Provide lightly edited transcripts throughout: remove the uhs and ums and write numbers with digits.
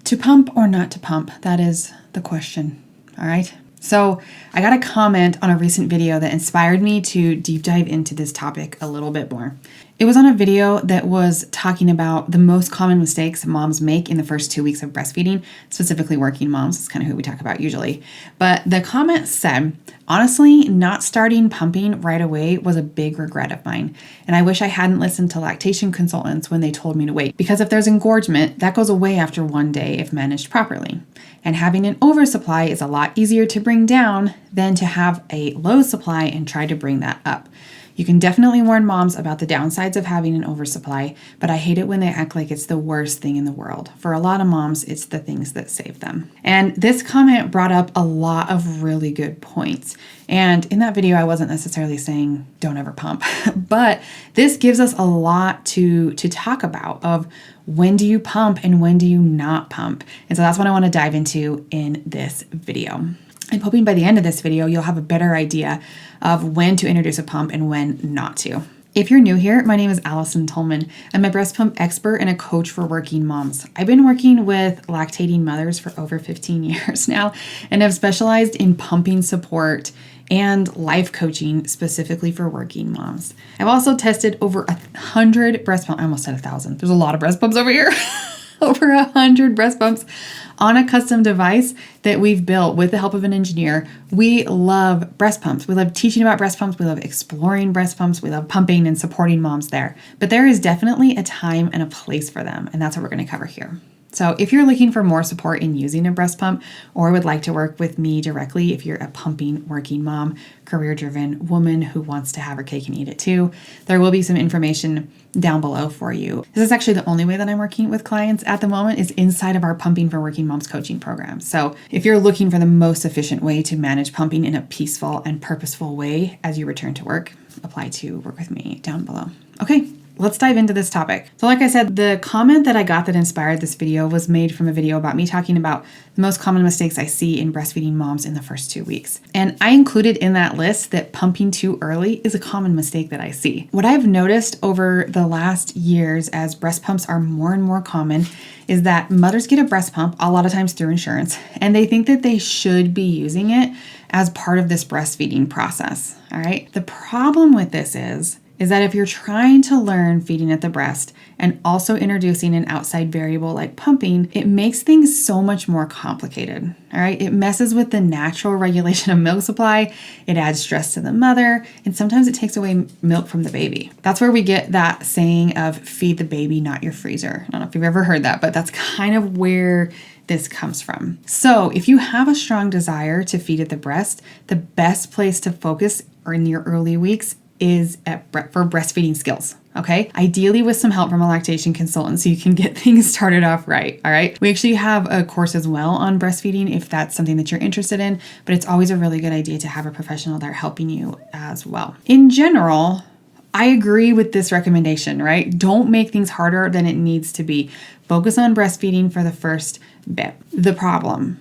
To pump or not to pump? That is the question. All right. So I got a comment on a recent video that inspired me to deep dive into this topic a little bit more. It was on a video that was talking about the most common mistakes moms make in the first 2 weeks of breastfeeding, specifically working moms. It's kind of who we talk about usually. But the comment said, honestly, not starting pumping right away was a big regret of mine. And I wish I hadn't listened to lactation consultants when they told me to wait. Because if there's engorgement, that goes away after 1 day if managed properly. And having an oversupply is a lot easier to bring down than to have a low supply and try to bring that up. You can definitely warn moms about the downsides of having an oversupply, but I hate it when they act like it's the worst thing in the world. For a lot of moms, it's the things that save them. And this comment brought up a lot of really good points. And in that video, I wasn't necessarily saying don't ever pump, but this gives us a lot to talk about of when do you pump and when do you not pump? And so that's what I want to dive into in this video. I'm hoping by the end of this video, you'll have a better idea of when to introduce a pump and when not to. If you're new here, my name is Allison Tolman. I'm a breast pump expert and a coach for working moms. I've been working with lactating mothers for over 15 years now and have specialized in pumping support and life coaching specifically for working moms. I've also tested over 100 breast pumps. I almost said 1,000. There's a lot of breast pumps over here. Over 100 breast pumps on a custom device that we've built with the help of an engineer. We love breast pumps. We love teaching about breast pumps. We love exploring breast pumps. We love pumping and supporting moms there. But there is definitely a time and a place for them, and that's what we're going to cover here. So if you're looking for more support in using a breast pump or would like to work with me directly, if you're a pumping working mom, career-driven woman who wants to have her cake and eat it too, there will be some information down below for you. This is actually the only way that I'm working with clients at the moment is inside of our Pumping for Working Moms coaching program. So if you're looking for the most efficient way to manage pumping in a peaceful and purposeful way as you return to work, apply to work with me down below. Okay. Let's dive into this topic. So like I said, the comment that I got that inspired this video was made from a video about me talking about the most common mistakes I see in breastfeeding moms in the first 2 weeks. And I included in that list that pumping too early is a common mistake that I see. What I've noticed over the last years as breast pumps are more and more common is that mothers get a breast pump a lot of times through insurance, and they think that they should be using it as part of this breastfeeding process. All right. The problem with this is that if you're trying to learn feeding at the breast and also introducing an outside variable like pumping, it makes things so much more complicated, all right? It messes with the natural regulation of milk supply, it adds stress to the mother, and sometimes it takes away milk from the baby. That's where we get that saying of feed the baby, not your freezer. I don't know if you've ever heard that, but that's kind of where this comes from. So if you have a strong desire to feed at the breast, the best place to focus in your early weeks is for breastfeeding skills, okay? Ideally with some help from a lactation consultant so you can get things started off right, all right? We actually have a course as well on breastfeeding if that's something that you're interested in, but it's always a really good idea to have a professional there helping you as well. In general, I agree with this recommendation, right? Don't make things harder than it needs to be. Focus on breastfeeding for the first bit. The problem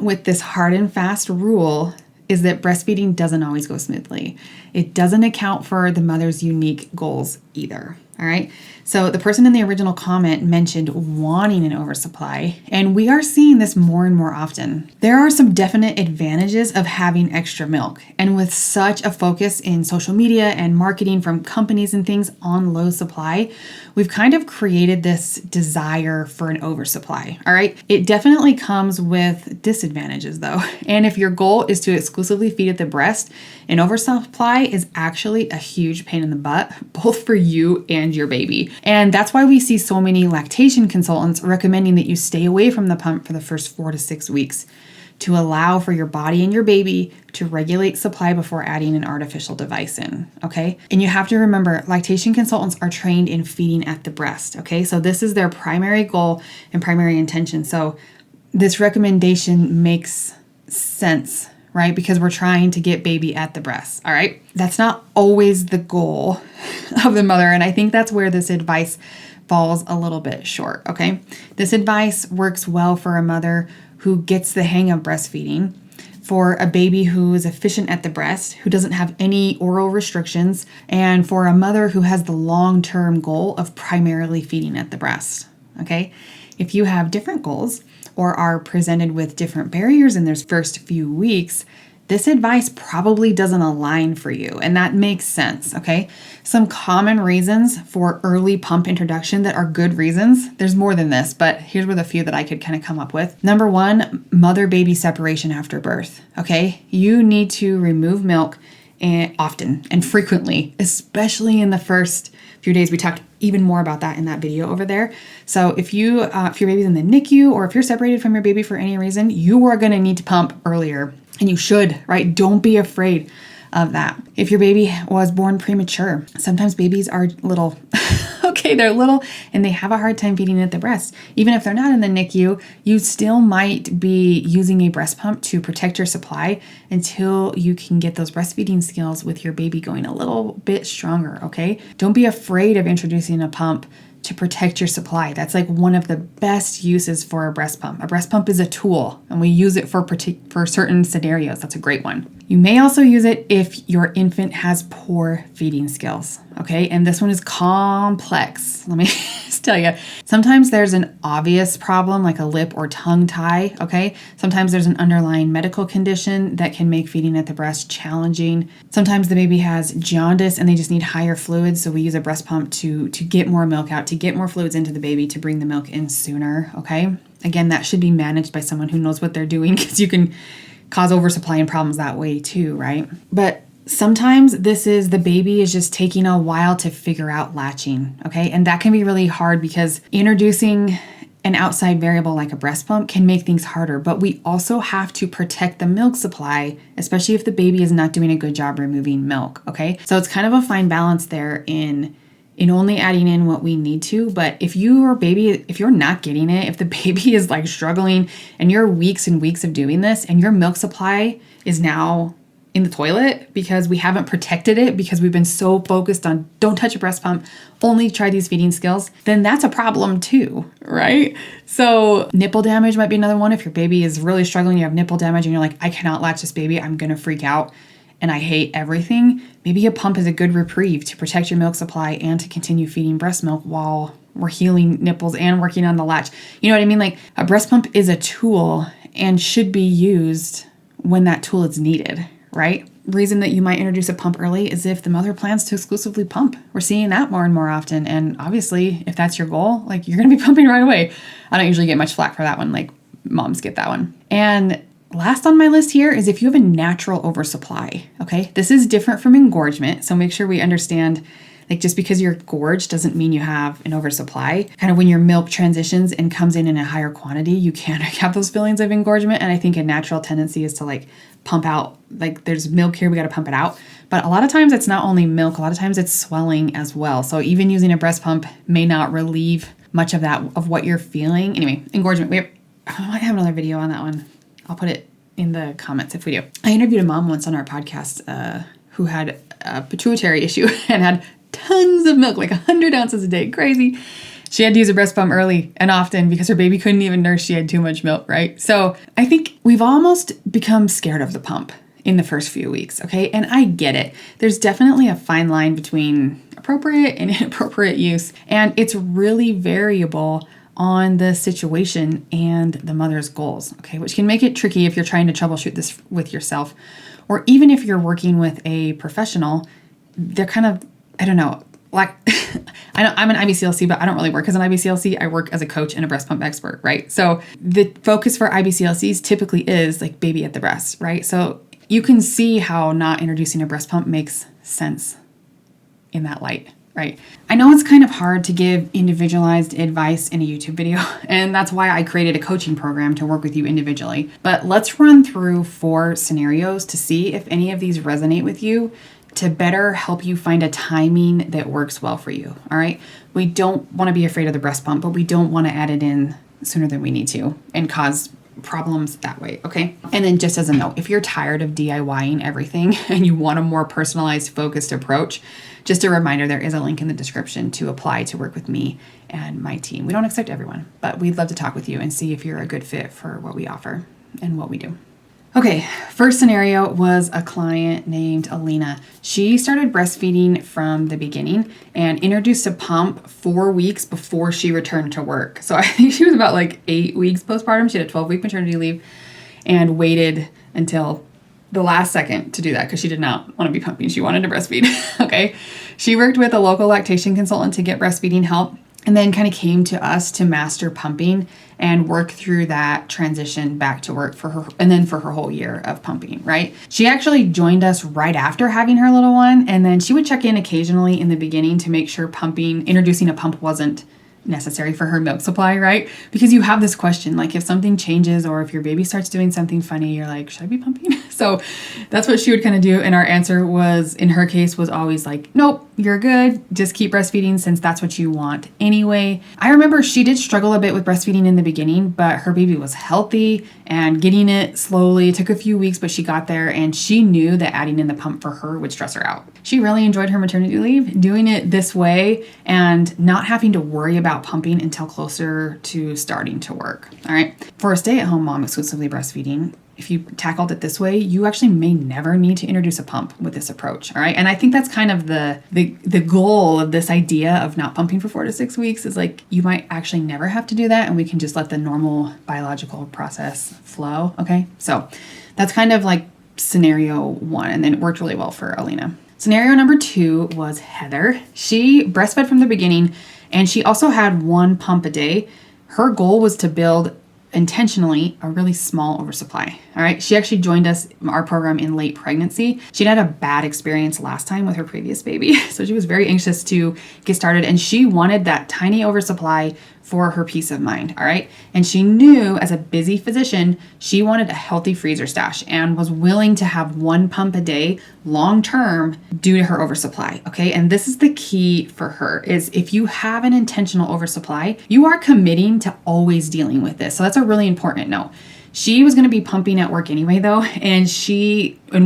with this hard and fast rule is that breastfeeding doesn't always go smoothly. It doesn't account for the mother's unique goals either, all right? So the person in the original comment mentioned wanting an oversupply, and we are seeing this more and more often. There are some definite advantages of having extra milk, and with such a focus in social media and marketing from companies and things on low supply, we've kind of created this desire for an oversupply, all right? It definitely comes with disadvantages though, and if your goal is to exclusively feed at the breast, an oversupply is actually a huge pain in the butt, both for you and your baby. And that's why we see so many lactation consultants recommending that you stay away from the pump for the first 4 to 6 weeks to allow for your body and your baby to regulate supply before adding an artificial device in, okay? And you have to remember, lactation consultants are trained in feeding at the breast, okay? So this is their primary goal and primary intention. So this recommendation makes sense, right? Because we're trying to get baby at the breast, all right? That's not always the goal of the mother, and I think that's where this advice falls a little bit short, okay? This advice works well for a mother who gets the hang of breastfeeding, for a baby who is efficient at the breast, who doesn't have any oral restrictions, and for a mother who has the long-term goal of primarily feeding at the breast. okay? If you have different goals or are presented with different barriers in those first few weeks, this advice probably doesn't align for you, and that makes sense, okay? Some common reasons for early pump introduction that are good reasons. There's more than this, but here's with a few that I could kind of come up with. Number one, mother-baby separation after birth, okay? You need to remove milk often and frequently, especially in the first few days. We talked even more about that in that video over there. So if your baby's in the NICU or if you're separated from your baby for any reason, you are going to need to pump earlier. And you should, right? Don't be afraid of that. If your baby was born premature, sometimes babies are little, okay, they're little and they have a hard time feeding at the breast. Even if they're not in the NICU, you still might be using a breast pump to protect your supply until you can get those breastfeeding skills with your baby going a little bit stronger, okay? Don't be afraid of introducing a pump to protect your supply. That's like one of the best uses for a breast pump. A breast pump is a tool and we use it for certain scenarios. That's a great one. You may also use it if your infant has poor feeding skills, okay? And this one is complex. Let me just tell you. Sometimes there's an obvious problem like a lip or tongue tie, okay? Sometimes there's an underlying medical condition that can make feeding at the breast challenging. Sometimes the baby has jaundice and they just need higher fluids, so we use a breast pump to get more milk out, to get more fluids into the baby, to bring the milk in sooner, okay? Again, that should be managed by someone who knows what they're doing because you can cause oversupply and problems that way too, right? But sometimes the baby is just taking a while to figure out latching, okay? And that can be really hard because introducing an outside variable like a breast pump can make things harder, but we also have to protect the milk supply, especially if the baby is not doing a good job removing milk, okay? So it's kind of a fine balance there in only adding in what we need to. But if you're not getting it, if the baby is like struggling and you're weeks and weeks of doing this and your milk supply is now in the toilet because we haven't protected it because we've been so focused on don't touch a breast pump, only try these feeding skills, then that's a problem too, right? So nipple damage might be another one. If your baby is really struggling, you have nipple damage and you're like, I cannot latch this baby, I'm gonna freak out and I hate everything, maybe a pump is a good reprieve to protect your milk supply and to continue feeding breast milk while we're healing nipples and working on the latch. You know what I mean? Like a breast pump is a tool and should be used when that tool is needed, right? Reason that you might introduce a pump early is if the mother plans to exclusively pump. We're seeing that more and more often. And obviously, if that's your goal, like you're going to be pumping right away. I don't usually get much flack for that one. Like moms get that one. And last on my list here is if you have a natural oversupply, okay? This is different from engorgement. So make sure we understand, like just because you're gorged doesn't mean you have an oversupply. Kind of when your milk transitions and comes in a higher quantity, you can have those feelings of engorgement. And I think a natural tendency is to like pump out, like there's milk here, we got to pump it out. But a lot of times it's not only milk, a lot of times it's swelling as well. So even using a breast pump may not relieve much of that, of what you're feeling. Anyway, engorgement, I might have another video on that one. I'll put it in the comments if we do. I interviewed a mom once on our podcast who had a pituitary issue and had tons of milk, like 100 ounces a day, crazy. She had to use a breast pump early and often because her baby couldn't even nurse. She had too much milk, right? So I think we've almost become scared of the pump in the first few weeks, okay? And I get it. There's definitely a fine line between appropriate and inappropriate use. And it's really variable on the situation and the mother's goals, okay? Which can make it tricky if you're trying to troubleshoot this with yourself. Or even if you're working with a professional, they're kind of, I don't know, like, I know I'm an IBCLC, but I don't really work as an IBCLC. I work as a coach and a breast pump expert, right? So the focus for IBCLCs typically is like baby at the breast, right? So you can see how not introducing a breast pump makes sense in that light, right? I know it's kind of hard to give individualized advice in a YouTube video, and that's why I created a coaching program to work with you individually. But let's run through 4 scenarios to see if any of these resonate with you, to better help you find a timing that works well for you, all right? We don't want to be afraid of the breast pump, but we don't want to add it in sooner than we need to and cause problems that way, okay? And then just as a note, if you're tired of DIYing everything and you want a more personalized, focused approach, just a reminder, there is a link in the description to apply to work with me and my team. We don't accept everyone, but we'd love to talk with you and see if you're a good fit for what we offer and what we do. Okay, first scenario was a client named Alina. She started breastfeeding from the beginning and introduced a pump 4 weeks before she returned to work. So I think she was about like 8 weeks postpartum. She had a 12-week maternity leave and waited until the last second to do that because she did not want to be pumping. She wanted to breastfeed. Okay. She worked with a local lactation consultant to get breastfeeding help, and then kind of came to us to master pumping and work through that transition back to work for her, and then for her whole year of pumping, right? She actually joined us right after having her little one, and then she would check in occasionally in the beginning to make sure introducing a pump wasn't necessary for her milk supply, right? Because you have this question, like if something changes or if your baby starts doing something funny, you're like, should I be pumping? So that's what she would kind of do. And our answer was, in her case, was always like, nope, you're good. Just keep breastfeeding since that's what you want anyway. I remember she did struggle a bit with breastfeeding in the beginning, but her baby was healthy and getting it slowly. It took a few weeks, but she got there, and she knew that adding in the pump for her would stress her out. She really enjoyed her maternity leave, doing it this way and not having to worry about pumping until closer to starting to work. All right. For a stay-at-home mom exclusively breastfeeding, if you tackled it this way, you actually may never need to introduce a pump with this approach. All right. And I think that's kind of the goal of this idea of not pumping for 4 to 6 weeks, is like, you might actually never have to do that. And we can just let the normal biological process flow. Okay. So that's kind of like scenario one. And then it worked really well for Alina. Scenario number 2 was Heather. She breastfed from the beginning, and she also had 1 pump a day. Her goal was to build intentionally a really small oversupply. All right. She actually joined our program in late pregnancy. She'd had a bad experience last time with her previous baby. So she was very anxious to get started, and she wanted that tiny oversupply for her peace of mind. All right. And she knew, as a busy physician, she wanted a healthy freezer stash and was willing to have 1 pump a day long term due to her oversupply. Okay. And this is the key for her, is if you have an intentional oversupply, you are committing to always dealing with this. So that's a really important note. She was going to be pumping at work anyway, though, and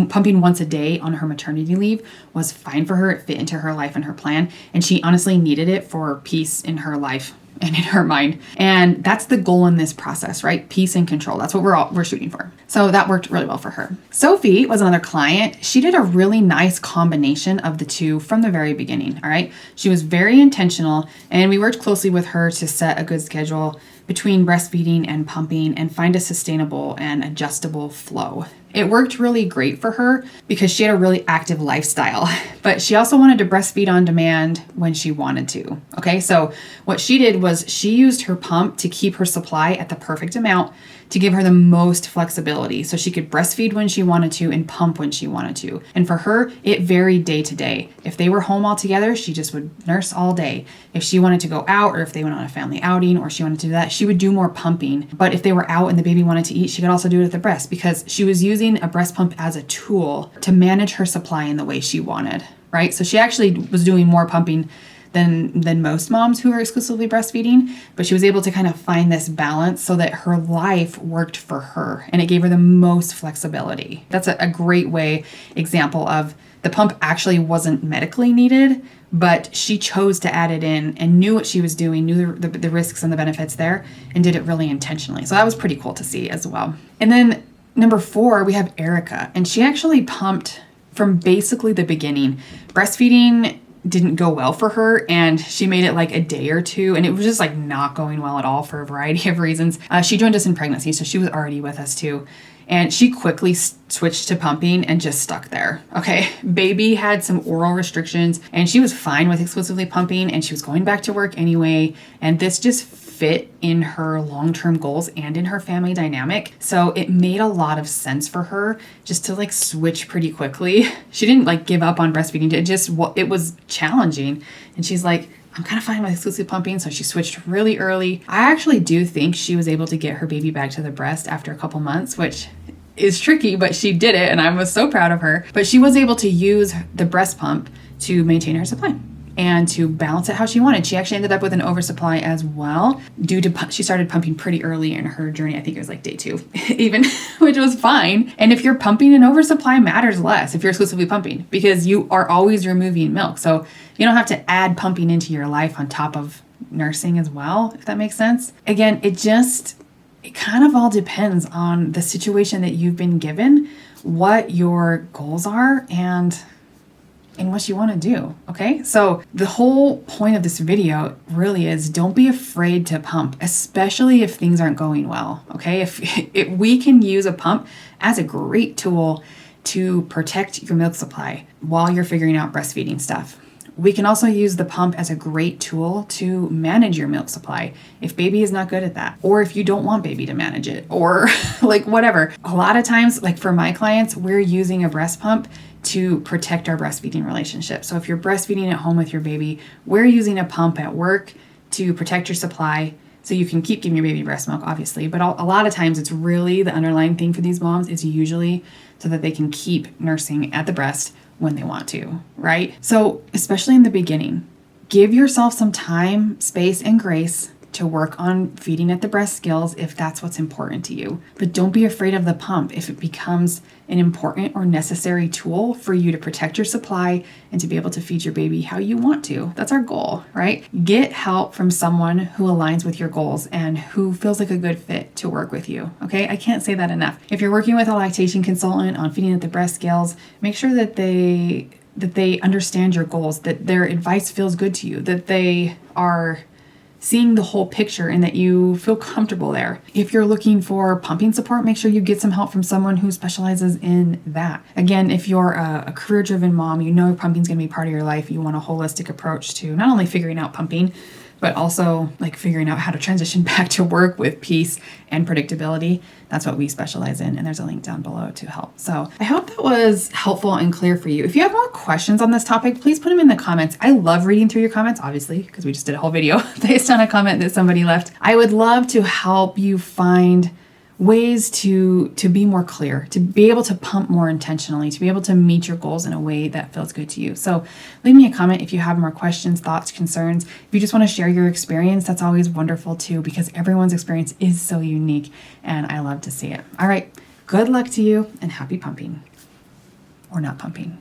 pumping once a day on her maternity leave was fine for her. It fit into her life and her plan, and she honestly needed it for peace in her life and in her mind. And that's the goal in this process, right? Peace and control. That's what we're shooting for. So that worked really well for her. Sophie was another client. She did a really nice combination of the two from the very beginning. All right. She was very intentional, and we worked closely with her to set a good schedule between breastfeeding and pumping and find a sustainable and adjustable flow. It worked really great for her because she had a really active lifestyle, but she also wanted to breastfeed on demand when she wanted to. Okay, so what she did was she used her pump to keep her supply at the perfect amount to give her the most flexibility so she could breastfeed when she wanted to and pump when she wanted to. And for her, it varied day to day. If they were home all together, she just would nurse all day. If she wanted to go out, or if they went on a family outing, or she wanted to do that, she would do more pumping. But if they were out and the baby wanted to eat, she could also do it at the breast, because she was using a breast pump as a tool to manage her supply in the way she wanted, right? So she actually was doing more pumping than most moms who are exclusively breastfeeding, but she was able to kind of find this balance so that her life worked for her and it gave her the most flexibility. That's a great example of the pump actually wasn't medically needed, but she chose to add it in and knew what she was doing, knew the risks and the benefits there, and did it really intentionally. So that was pretty cool to see as well. And then number 4, we have Erica, and she actually pumped from basically the beginning. Breastfeeding didn't go well for her, and she made it like a day or two, and it was just like not going well at all for a variety of reasons. She joined us in pregnancy, so she was already with us too. And she quickly switched to pumping and just stuck there. Okay. Baby had some oral restrictions, and she was fine with exclusively pumping, and she was going back to work anyway. And this just fit in her long-term goals and in her family dynamic. So it made a lot of sense for her just to like switch pretty quickly. She didn't like give up on breastfeeding. It was challenging. And she's like, I'm kind of fine with exclusive pumping. So she switched really early. I actually do think she was able to get her baby back to the breast after a couple months, which is tricky, but she did it. And I was so proud of her. But she was able to use the breast pump to maintain her supply and to balance it how she wanted. She actually ended up with an oversupply as well she started pumping pretty early in her journey. I think it was like day 2 even, which was fine. And if you're pumping, an oversupply matters less if you're exclusively pumping, because you are always removing milk. So you don't have to add pumping into your life on top of nursing as well, if that makes sense. Again, it kind of all depends on the situation that you've been given, what your goals are, and what you want to do. Okay. So the whole point of this video really is don't be afraid to pump, especially if things aren't going well. Okay. If we can use a pump as a great tool to protect your milk supply while you're figuring out breastfeeding stuff. We can also use the pump as a great tool to manage your milk supply if baby is not good at that, or if you don't want baby to manage it, or like whatever. A lot of times, like for my clients, we're using a breast pump to protect our breastfeeding relationship. So if you're breastfeeding at home with your baby, we're using a pump at work to protect your supply so you can keep giving your baby breast milk, obviously. But a lot of times it's really the underlying thing for these moms is usually so that they can keep nursing at the breast when they want to, right? So especially in the beginning, give yourself some time, space, and grace to work on feeding at the breast skills if that's what's important to you. But don't be afraid of the pump if it becomes an important or necessary tool for you to protect your supply and to be able to feed your baby how you want to. That's our goal, right? Get help from someone who aligns with your goals and who feels like a good fit to work with you, okay? I can't say that enough. If you're working with a lactation consultant on feeding at the breast skills, make sure that they understand your goals, that their advice feels good to you, that they are seeing the whole picture and that you feel comfortable there. If you're looking for pumping support, make sure you get some help from someone who specializes in that. Again, if you're a career-driven mom, you know pumping's gonna be part of your life, you want a holistic approach to not only figuring out pumping, but also like figuring out how to transition back to work with peace and predictability. That's what we specialize in, and there's a link down below to help. So I hope that was helpful and clear for you. If you have more questions on this topic, please put them in the comments. I love reading through your comments, obviously, because we just did a whole video based on a comment that somebody left. I would love to help you find ways to be more clear, to be able to pump more intentionally, to be able to meet your goals in a way that feels good to you. So leave me a comment if you have more questions, thoughts, concerns. If you just want to share your experience, that's always wonderful too, because everyone's experience is so unique and I love to see it. All right, good luck to you and happy pumping or not pumping.